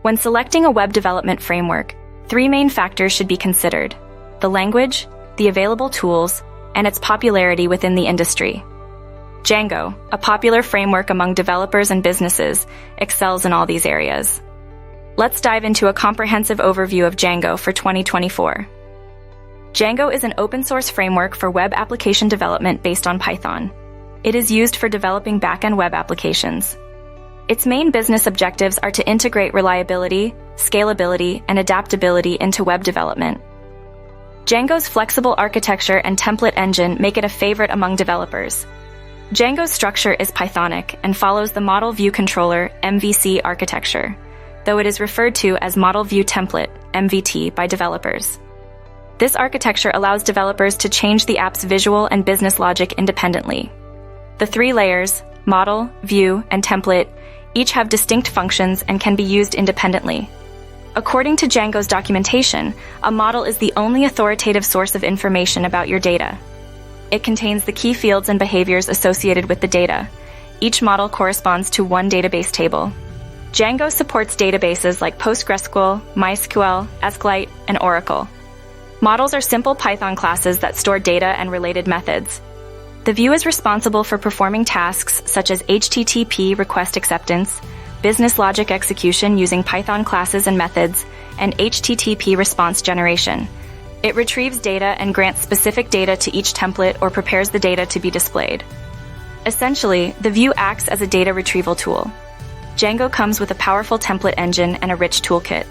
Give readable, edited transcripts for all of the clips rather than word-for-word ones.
When selecting a web development framework, three main factors should be considered: the language, the available tools, and its popularity within the industry. Django, a popular framework among developers and businesses, excels in all these areas. Let's dive into a comprehensive overview of Django for 2024. Django is an open-source framework for web application development based on Python. It is used for developing back-end web applications. Its main business objectives are to integrate reliability, scalability, and adaptability into web development. Django's flexible architecture and template engine make it a favorite among developers. Django's structure is Pythonic and follows the Model View Controller (MVC) architecture, though it is referred to as Model View Template (MVT) by developers. This architecture allows developers to change the app's visual and business logic independently. The three layers, model, view, and template, each have distinct functions and can be used independently. According to Django's documentation, a model is the only authoritative source of information about your data. It contains the key fields and behaviors associated with the data. Each model corresponds to one database table. Django supports databases like PostgreSQL, MySQL, SQLite, and Oracle. Models are simple Python classes that store data and related methods. The view is responsible for performing tasks such as HTTP request acceptance, business logic execution using Python classes and methods, and HTTP response generation. It retrieves data and grants specific data to each template or prepares the data to be displayed. Essentially, the view acts as a data retrieval tool. Django comes with a powerful template engine and a rich toolkit.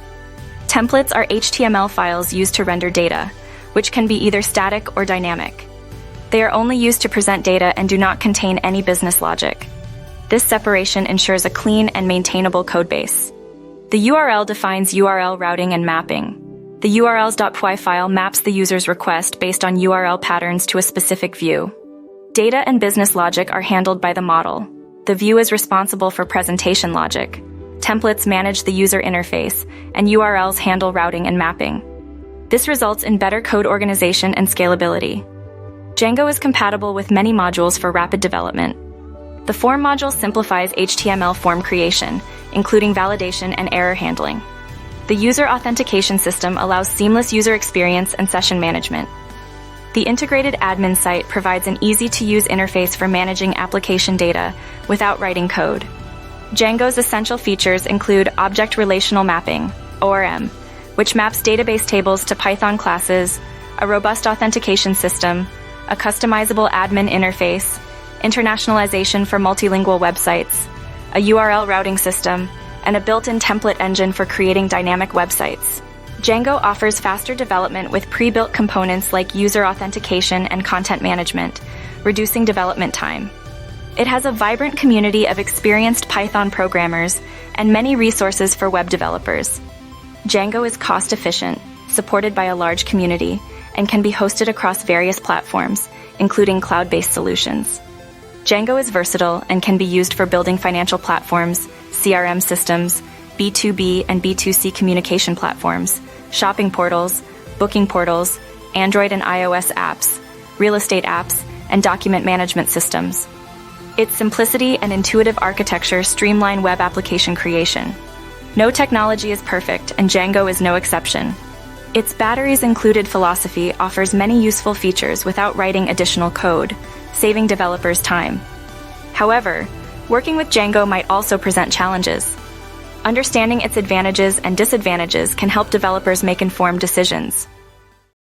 Templates are HTML files used to render data, which can be either static or dynamic. They are only used to present data and do not contain any business logic. This separation ensures a clean and maintainable codebase. The URL defines URL routing and mapping. The urls.py file maps the user's request based on URL patterns to a specific view. Data and business logic are handled by the model. The view is responsible for presentation logic. Templates manage the user interface, and URLs handle routing and mapping. This results in better code organization and scalability. Django is compatible with many modules for rapid development. The form module simplifies HTML form creation, including validation and error handling. The user authentication system allows seamless user experience and session management. The integrated admin site provides an easy-to-use interface for managing application data without writing code. Django's essential features include Object Relational Mapping, ORM, which maps database tables to Python classes, a robust authentication system, a customizable admin interface, internationalization for multilingual websites, a URL routing system, and a built-in template engine for creating dynamic websites. Django offers faster development with pre-built components like user authentication and content management, reducing development time. It has a vibrant community of experienced Python programmers and many resources for web developers. Django is cost-efficient, supported by a large community, and can be hosted across various platforms, including cloud-based solutions. Django is versatile and can be used for building financial platforms, CRM systems, B2B and B2C communication platforms, shopping portals, booking portals, Android and iOS apps, real estate apps, and document management systems. Its simplicity and intuitive architecture streamline web application creation. No technology is perfect, and Django is no exception. Its batteries-included philosophy offers many useful features without writing additional code, saving developers time. However, working with Django might also present challenges. Understanding its advantages and disadvantages can help developers make informed decisions.